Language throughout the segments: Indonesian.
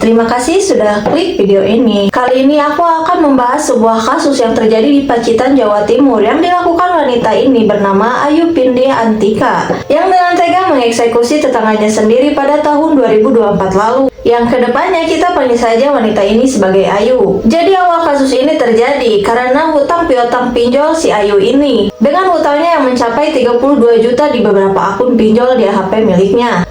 Terima kasih sudah klik video ini. Kali ini aku akan membahas sebuah kasus yang terjadi di Pacitan, Jawa Timur yang dilakukan wanita ini bernama Ayu Pindia Antika yang dengan tega mengeksekusi tetangganya sendiri pada tahun 2024 lalu. Yang kedepannya kita panggil saja wanita ini sebagai Ayu. Jadi awal kasus ini terjadi karena hutang piutang pinjol si Ayu ini dengan hutangnya yang mencapai 32 juta di beberapa akun pinjol di HP miliknya.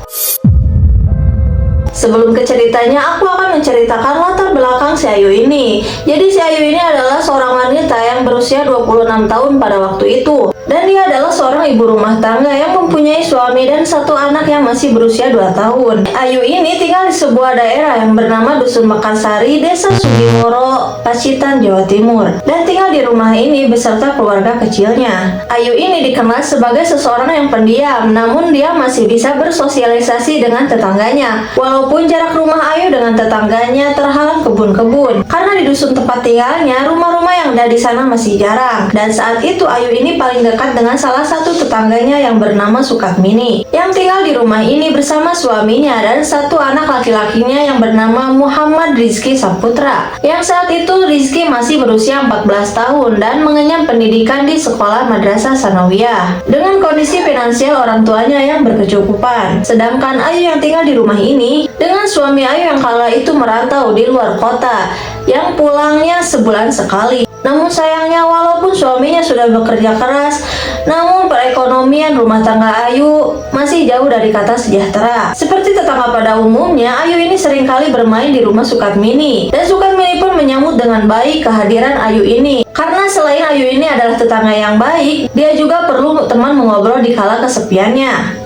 Sebelum ke ceritanya, aku akan menceritakan latar belakang si Ayu ini. Jadi si Ayu ini adalah seorang wanita yang berusia 26 tahun pada waktu itu. Dan dia adalah seorang ibu rumah tangga yang mempunyai suami dan satu anak yang masih berusia 2 tahun. Ayu ini tinggal di sebuah daerah yang bernama Dusun Mekarsari, Desa Sudimoro, Pacitan, Jawa Timur. Dan tinggal di rumah ini beserta keluarga kecilnya. Ayu ini dikenal sebagai seseorang yang pendiam, namun dia masih bisa bersosialisasi dengan tetangganya. Walaupun jarak rumah Ayu dengan tetangganya terhalang kebun-kebun. Karena di dusun tempat tinggalnya, rumah-rumah yang ada di sana masih jarang. Dan saat itu Ayu ini paling dekat dengan salah satu tetangganya yang bernama Sukatmini yang tinggal di rumah ini bersama suaminya dan satu anak laki-lakinya yang bernama Muhammad Rizky Saputra yang saat itu Rizky masih berusia 14 tahun dan mengenyam pendidikan di sekolah Madrasah Sanawiyah dengan kondisi finansial orang tuanya yang berkecukupan. Sedangkan Ayu yang tinggal di rumah ini dengan suami Ayu yang kala itu merantau di luar kota yang pulangnya sebulan sekali. Namun sayangnya walaupun suaminya sudah bekerja keras, namun perekonomian rumah tangga Ayu masih jauh dari kata sejahtera. Seperti tetangga pada umumnya, Ayu ini seringkali bermain di rumah Sukatmini. Dan Sukatmini pun menyambut dengan baik kehadiran Ayu ini. Karena selain Ayu ini adalah tetangga yang baik, dia juga perlu teman mengobrol di kala kesepiannya.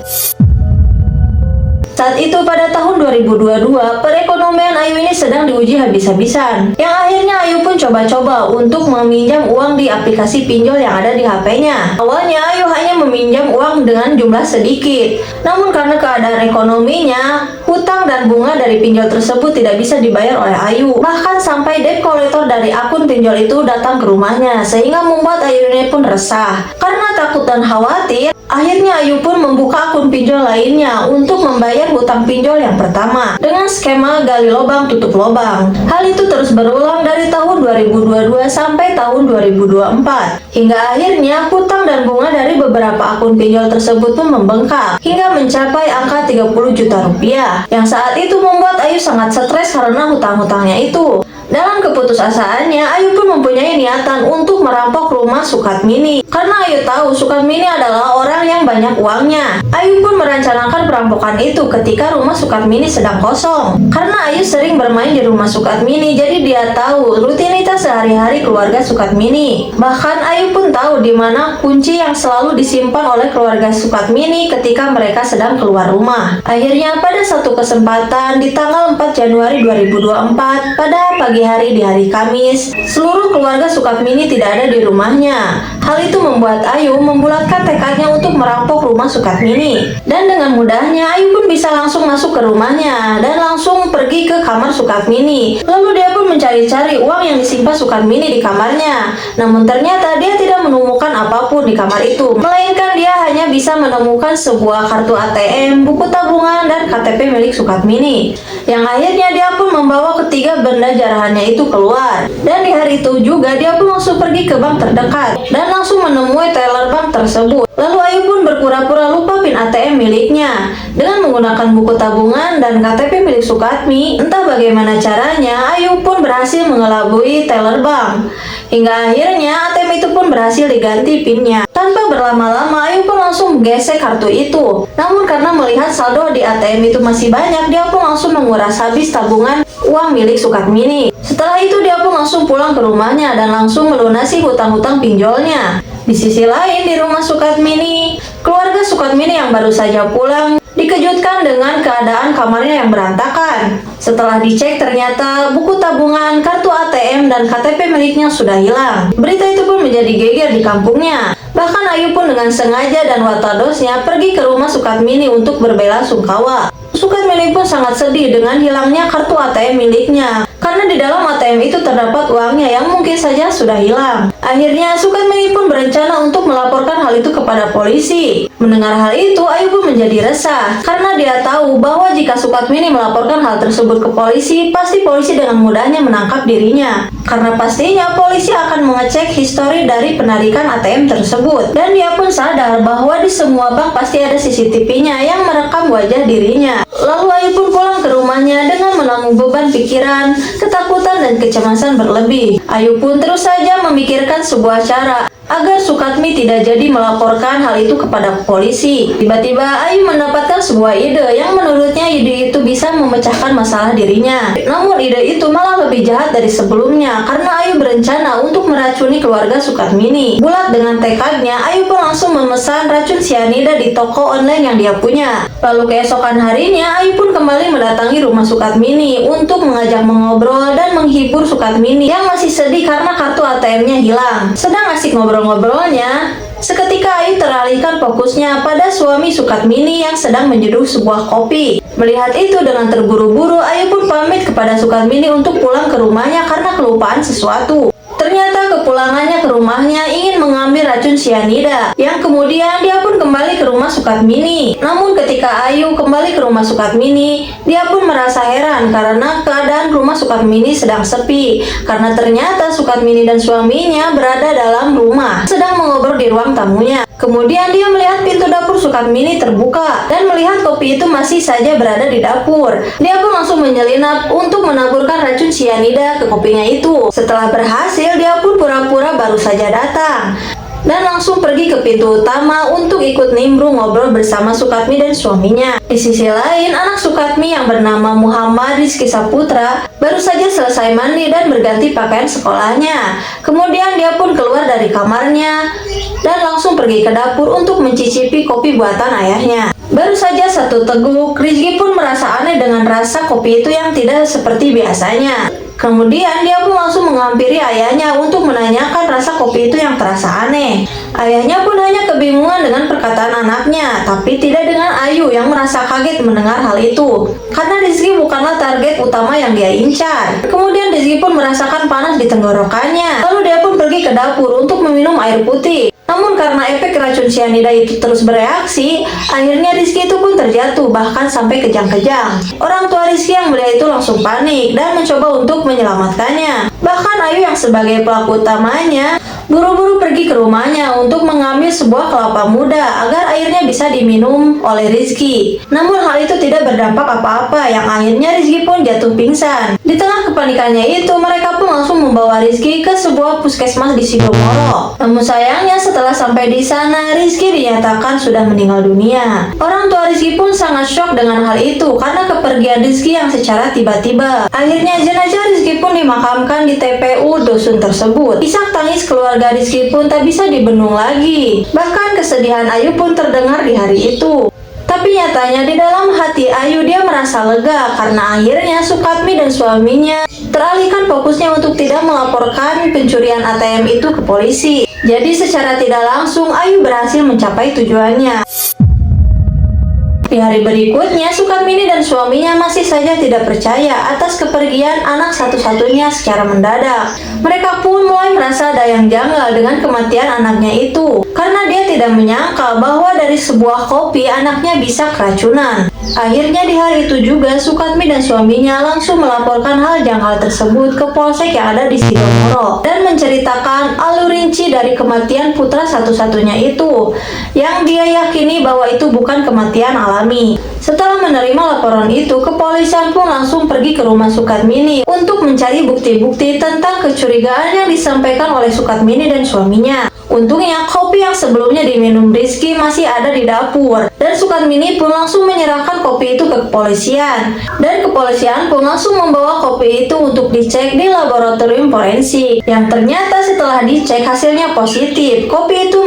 Saat itu pada tahun 2022, perekonomian Ayu ini sedang diuji habis-habisan. Yang akhirnya Ayu pun coba-coba untuk meminjam uang di aplikasi pinjol yang ada di HP-nya. Awalnya Ayu hanya meminjam uang dengan jumlah sedikit. Namun karena keadaan ekonominya, hutang dan bunga dari pinjol tersebut tidak bisa dibayar oleh Ayu. Bahkan sampai debt collector dari akun pinjol itu datang ke rumahnya, sehingga membuat Ayu ini pun resah. Karena takut dan khawatir, akhirnya Ayu pun membuka akun pinjol lainnya untuk membayar hutang pinjol yang pertama dengan skema gali lubang tutup lubang. Hal itu terus berulang dari tahun 2022 sampai tahun 2024 hingga akhirnya hutang dan bunga dari beberapa akun pinjol tersebut pun membengkak hingga mencapai angka 30 juta rupiah yang saat itu membuat Ayu sangat stres karena hutang-hutangnya itu. Dalam keputusasaannya, Ayu pun mempunyai niatan untuk merampok rumah Sukatmini. Karena Ayu tahu Sukatmini adalah orang yang banyak uangnya. Ayu pun merencanakan perampokan itu ketika rumah Sukatmini sedang kosong. Karena Ayu sering bermain di rumah Sukatmini, jadi dia tahu rutinitas sehari-hari keluarga Sukatmini. Bahkan Ayu pun tahu di mana kunci yang selalu disimpan oleh keluarga Sukatmini ketika mereka sedang keluar rumah. Akhirnya pada satu kesempatan di tanggal 4 Januari 2024 pada pagi hari di hari Kamis, seluruh keluarga Sukatmini tidak ada di rumahnya. Hal itu membuat Ayu membulatkan tekadnya untuk merampok rumah Sukatmini. Dan dengan mudahnya Ayu pun bisa langsung masuk ke rumahnya dan langsung pergi ke kamar Sukatmini. Lalu dia pun mencari-cari uang yang disimpan Sukatmini di kamarnya. Namun ternyata dia tidak menemukan apapun di kamar itu, melainkan dia hanya bisa menemukan sebuah kartu ATM, buku tabungan, dan KTP milik Sukatmini. Yang akhirnya dia pun membawa ketiga benda jarahannya itu keluar. Dan di hari itu juga dia pun langsung pergi ke bank terdekat dan langsung menemui teller bank tersebut. Lalu Ayu pun berpura-pura lupa PIN ATM miliknya. Dengan menggunakan buku tabungan dan KTP milik Sukatmi, entah bagaimana caranya, Ayu pun berhasil mengelabui teller bank. Hingga akhirnya ATM itu pun berhasil diganti PIN-nya. Tanpa berlama-lama, Ayu pun langsung gesek kartu itu. Namun karena melihat saldo di ATM itu masih banyak, dia pun langsung menguras habis tabungan uang milik Sukatmini. Setelah itu dia pun langsung pulang ke rumahnya dan langsung melunasi hutang-hutang pinjolnya. Di sisi lain, di rumah Sukatmini, keluarga Sukatmini yang baru saja pulang dikejutkan dengan keadaan kamarnya yang berantakan. Setelah dicek, ternyata buku tabungan, kartu ATM, dan KTP miliknya sudah hilang. Berita itu pun menjadi geger di kampungnya. Bahkan Ayu pun dengan sengaja dan watadosnya pergi ke rumah Sukatmini untuk berbela sungkawa. Sukatmini pun sangat sedih dengan hilangnya kartu ATM miliknya, karena di dalam ATM itu terdapat uangnya yang mungkin saja sudah hilang. Akhirnya Sukatmini pun berencana untuk melaporkan hal itu kepada polisi. Mendengar hal itu, Ayu pun menjadi resah karena dia tahu bahwa jika Sukatmini melaporkan hal tersebut ke polisi, pasti polisi dengan mudahnya menangkap dirinya. Karena pastinya polisi akan mengecek histori dari penarikan ATM tersebut. Dan dia pun sadar bahwa di semua bank pasti ada CCTV-nya yang merekam wajah dirinya. Lalu Ayu pun pulang ke rumahnya dengan menanggung beban pikiran, ketakutan dan kecemasan berlebih. Ayu pun terus saja memikirkan sebuah cara agar Sukatmi tidak jadi melaporkan hal itu kepada polisi. Tiba-tiba Ayu mendapatkan sebuah ide yang menurutnya ide itu bisa memecahkan masalah dirinya. Namun ide itu malah lebih jahat dari sebelumnya karena Ayu berencana untuk meracuni keluarga Sukatmini. Bulat dengan tekadnya, Ayu pun langsung memesan racun sianida di toko online yang dia punya. Lalu keesokan harinya, Ayu pun kembali mendatangi rumah Sukatmini untuk mengajak mengobrol dan menghibur Sukatmini yang masih sedih karena kartu ATM-nya hilang. Sedang asik ngobrolnya, seketika Ayu teralihkan fokusnya pada suami Sukatmini yang sedang menyeduh sebuah kopi. Melihat itu dengan terburu-buru, Ayu pun pamit kepada Sukatmini untuk pulang ke rumahnya karena kelupaan sesuatu. Ternyata kepulangannya ke rumahnya ingin mengambil racun sianida, yang kemudian dia pun kembali ke rumah Sukatmini. Namun ketika Ayu kembali ke rumah Sukatmini, dia pun merasa heran karena keadaan rumah Sukatmini sedang sepi, karena ternyata Sukatmini dan suaminya berada dalam rumah, sedang mengobrol di ruang tamunya. Kemudian dia melihat pintu dapur Sukatmini terbuka dan melihat kopi itu masih saja berada di dapur. Dia pun langsung menyelinap untuk menaburkan racun sianida ke kopinya itu. Setelah berhasil, dia pun pura-pura baru saja datang dan langsung pergi ke pintu utama untuk ikut nimbrung ngobrol bersama Sukatmi dan suaminya. Di sisi lain, anak Sukatmi yang bernama Muhammad Rizky Saputra baru saja selesai mandi dan berganti pakaian sekolahnya. Kemudian dia pun keluar dari kamarnya dan langsung pergi ke dapur untuk mencicipi kopi buatan ayahnya. Baru saja satu teguk, Rizky pun merasa aneh dengan rasa kopi itu yang tidak seperti biasanya. Kemudian dia pun langsung menghampiri ayahnya untuk menanyakan rasa kopi itu yang terasa aneh. Ayahnya pun hanya kebingungan dengan perkataan anaknya, tapi tidak dengan Ayu yang merasa kaget mendengar hal itu. Karena Rizky bukanlah target utama yang dia incar. Kemudian Rizky pun merasakan panas di tenggorokannya. Lalu dia pun pergi ke dapur untuk meminum air putih. Namun karena efek racun sianida itu terus bereaksi, akhirnya Rizky itu pun terjatuh, bahkan sampai kejang-kejang. Orang tua Rizky yang melihat itu langsung panik dan mencoba untuk menyelamatkannya. Bahkan Ayu yang sebagai pelaku utamanya buru-buru pergi ke rumahnya untuk mengambil sebuah kelapa muda agar airnya bisa diminum oleh Rizky. Namun hal itu tidak berdampak apa-apa, yang akhirnya Rizky pun jatuh pingsan. Di tengah kepanikannya itu, mereka pun langsung membawa Rizky ke sebuah puskesmas di Sidomoro. Namun sayangnya setelah sampai di sana, Rizky dinyatakan sudah meninggal dunia. Orang tua Rizky pun sangat shock dengan hal itu karena kepergian Rizky yang secara tiba-tiba. Akhirnya jenazah Rizky pun dimakamkan di TPU dusun tersebut. Isak tangis keluarga Rizky pun tak bisa dibendung lagi. Bahkan kesedihan Ayu pun terdengar di hari itu. Tapi nyatanya di dalam hati Ayu dia merasa lega karena akhirnya Sukatmi dan suaminya teralihkan fokusnya untuk tidak melaporkan pencurian ATM itu ke polisi. Jadi secara tidak langsung Ayu berhasil mencapai tujuannya. Di hari berikutnya, Sukatmini dan suaminya masih saja tidak percaya atas kepergian anak satu-satunya secara mendadak. Mereka pun mulai merasa ada yang janggal dengan kematian anaknya itu, karena dia tidak menyangka bahwa dari sebuah kopi anaknya bisa keracunan. Akhirnya di hari itu juga, Sukatmi dan suaminya langsung melaporkan hal janggal tersebut ke polsek yang ada di Sidomoro dan menceritakan alur rinci dari kematian putra satu-satunya itu, yang dia yakini bahwa itu bukan kematian alami. Setelah menerima laporan itu, kepolisian pun langsung pergi ke rumah Sukatmini untuk mencari bukti-bukti tentang kecurigaan yang disampaikan oleh Sukatmini dan suaminya. Untungnya, kopi yang sebelumnya diminum Rizky masih ada di dapur, dan Sukatmini pun langsung menyerahkan kopi itu ke kepolisian. Dan kepolisian pun langsung membawa kopi itu untuk dicek di laboratorium forensik, yang ternyata setelah dicek hasilnya positif. Kopi itu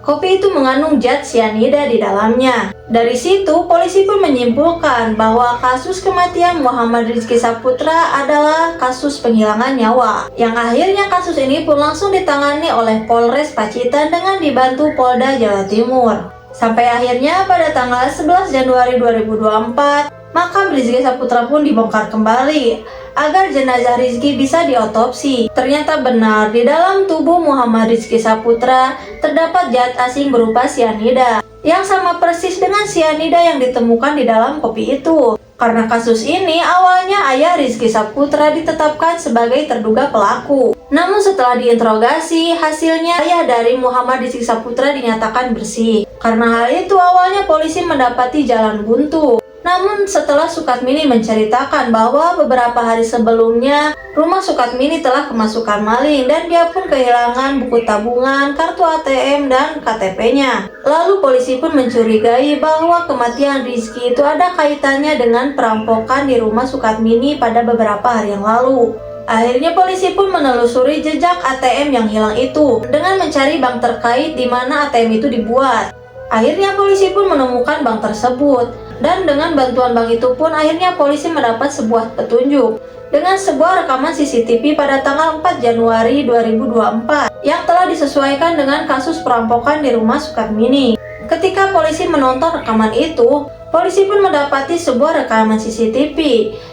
Kopi itu mengandung zat sianida di dalamnya. Dari situ, polisi pun menyimpulkan bahwa kasus kematian Muhammad Rizky Saputra adalah kasus penghilangan nyawa. Yang akhirnya kasus ini pun langsung ditangani oleh Polres Pacitan dengan dibantu Polda Jawa Timur. Sampai akhirnya pada tanggal 11 Januari 2024, makam Rizky Saputra pun dibongkar kembali agar jenazah Rizky bisa diotopsi. Ternyata benar, di dalam tubuh Muhammad Rizky Saputra terdapat zat asing berupa sianida yang sama persis dengan sianida yang ditemukan di dalam kopi itu. Karena kasus ini, awalnya ayah Rizky Saputra ditetapkan sebagai terduga pelaku. Namun setelah diinterogasi, hasilnya ayah dari Muhammad Rizky Saputra dinyatakan bersih. Karena hal itu, awalnya polisi mendapati jalan buntu. Namun setelah Sukatmini menceritakan bahwa beberapa hari sebelumnya rumah Sukatmini telah kemasukan maling dan dia pun kehilangan buku tabungan, kartu ATM, dan KTP-nya. Lalu polisi pun mencurigai bahwa kematian Rizky itu ada kaitannya dengan perampokan di rumah Sukatmini pada beberapa hari yang lalu. Akhirnya polisi pun menelusuri jejak ATM yang hilang itu dengan mencari bank terkait di mana ATM itu dibuat. Akhirnya polisi pun menemukan bank tersebut, dan dengan bantuan bank itu pun akhirnya polisi mendapat sebuah petunjuk dengan sebuah rekaman CCTV pada tanggal 4 Januari 2024 yang telah disesuaikan dengan kasus perampokan di rumah Sukatmini. Ketika polisi menonton rekaman itu, polisi pun mendapati sebuah rekaman CCTV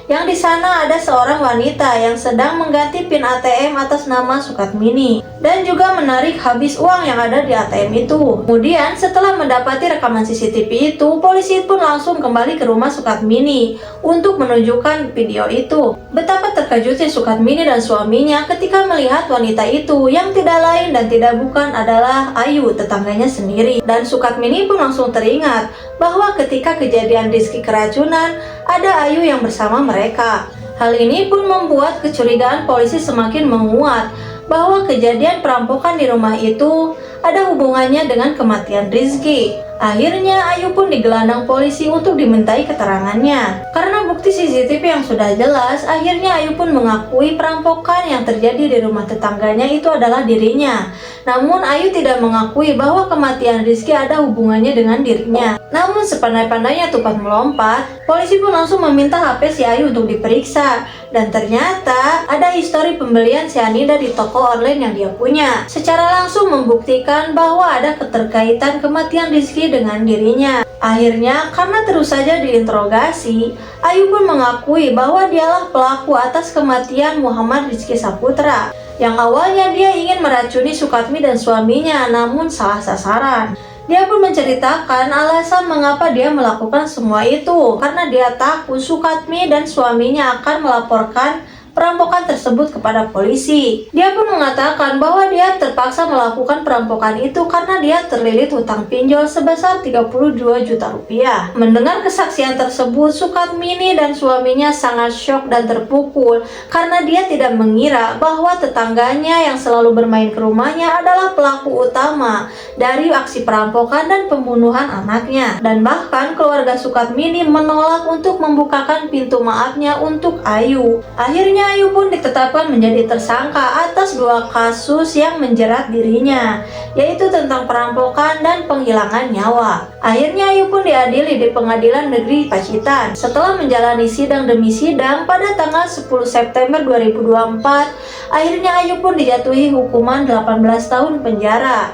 yang di sana ada seorang wanita yang sedang mengganti PIN ATM atas nama Sukatmini dan juga menarik habis uang yang ada di ATM itu. Kemudian setelah mendapati rekaman CCTV itu, polisi pun langsung kembali ke rumah Sukatmini untuk menunjukkan video itu. Betapa terkejutnya Sukatmini dan suaminya ketika melihat wanita itu yang tidak lain dan tidak bukan adalah Ayu, tetangganya sendiri. Dan Sukatmini pun langsung teringat bahwa ketika kejadian Rizky keracunan, ada Ayu yang bersama mereka. Hal ini pun membuat kecurigaan polisi semakin menguat bahwa kejadian perampokan di rumah itu ada hubungannya dengan kematian Rizky. Akhirnya Ayu pun digelandang polisi untuk dimintai keterangannya. Karena bukti CCTV yang sudah jelas, akhirnya Ayu pun mengakui perampokan yang terjadi di rumah tetangganya itu adalah dirinya. Namun Ayu tidak mengakui bahwa kematian Rizky ada hubungannya dengan dirinya. Namun sepandai-pandainya tupat melompat, polisi pun langsung meminta HP si Ayu untuk diperiksa. Dan ternyata ada histori pembelian sianida di toko online yang dia punya. Secara langsung membuktikan bahwa ada keterkaitan kematian Rizky dengan dirinya. Akhirnya karena terus saja diinterogasi, Ayu pun mengakui bahwa dialah pelaku atas kematian Muhammad Rizky Saputra. Yang awalnya dia ingin meracuni Sukatmi dan suaminya, namun salah sasaran. Dia pun menceritakan alasan mengapa dia melakukan semua itu, karena dia takut Sukatmi dan suaminya akan melaporkan perampokan tersebut kepada polisi. Dia pun mengatakan bahwa dia terpaksa melakukan perampokan itu karena dia terlilit hutang pinjol sebesar 32 juta rupiah. Mendengar kesaksian tersebut, Sukatmini dan suaminya sangat syok dan terpukul karena dia tidak mengira bahwa tetangganya yang selalu bermain ke rumahnya adalah pelaku utama dari aksi perampokan dan pembunuhan anaknya. Dan bahkan keluarga Sukatmini menolak untuk membukakan pintu maafnya untuk Ayu. Akhirnya Ayu pun ditetapkan menjadi tersangka atas 2 kasus yang menjerat dirinya, yaitu tentang perampokan dan penghilangan nyawa. Akhirnya Ayu pun diadili di Pengadilan Negeri Pacitan. Setelah menjalani sidang demi sidang pada tanggal 10 September 2024, akhirnya Ayu pun dijatuhi hukuman 18 tahun penjara.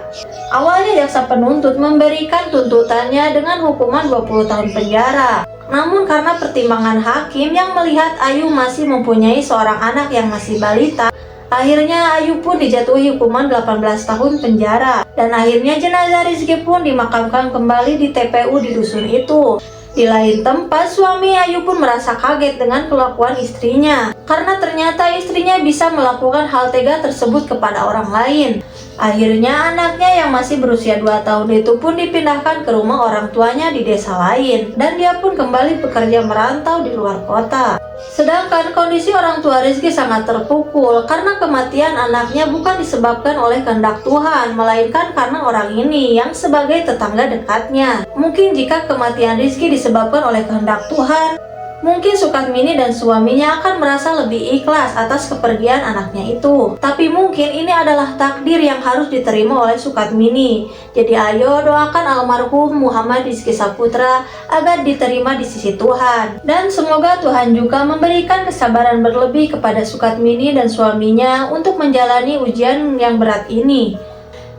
Awalnya jaksa penuntut memberikan tuntutannya dengan hukuman 20 tahun penjara. Namun karena pertimbangan hakim yang melihat Ayu masih mempunyai seorang anak yang masih balita, akhirnya Ayu pun dijatuhi hukuman 18 tahun penjara. Dan akhirnya jenazah Rizky pun dimakamkan kembali di TPU di dusun itu. Di lain tempat, suami Ayu pun merasa kaget dengan kelakuan istrinya, karena ternyata istrinya bisa melakukan hal tega tersebut kepada orang lain. Akhirnya anaknya yang masih berusia 2 tahun itu pun dipindahkan ke rumah orang tuanya di desa lain, dan dia pun kembali bekerja merantau di luar kota. Sedangkan kondisi orang tua Rizky sangat terpukul karena kematian anaknya bukan disebabkan oleh kehendak Tuhan, melainkan karena orang ini yang sebagai tetangga dekatnya. Mungkin jika kematian Rizky disebabkan oleh kehendak Tuhan, mungkin Sukatmini dan suaminya akan merasa lebih ikhlas atas kepergian anaknya itu. Tapi mungkin ini adalah takdir yang harus diterima oleh Sukatmini. Jadi ayo doakan almarhum Muhammad Rizky Saputra agar diterima di sisi Tuhan. Dan semoga Tuhan juga memberikan kesabaran berlebih kepada Sukatmini dan suaminya untuk menjalani ujian yang berat ini.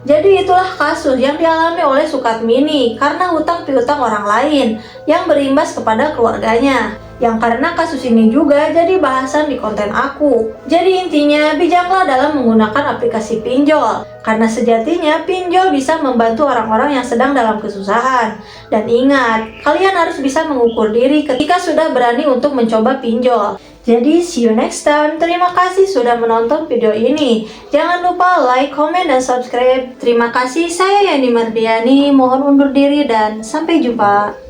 Jadi itulah kasus yang dialami oleh Sukatmini karena hutang piutang orang lain yang berimbas kepada keluarganya. Yang karena kasus ini juga jadi bahasan di konten aku. Jadi intinya bijaklah dalam menggunakan aplikasi pinjol, karena sejatinya pinjol bisa membantu orang-orang yang sedang dalam kesusahan. Dan ingat, kalian harus bisa mengukur diri ketika sudah berani untuk mencoba pinjol. Jadi see you next time. Terima kasih sudah menonton video ini. Jangan lupa like, comment, dan subscribe. Terima kasih, saya Yani Mardiani. Mohon undur diri dan sampai jumpa.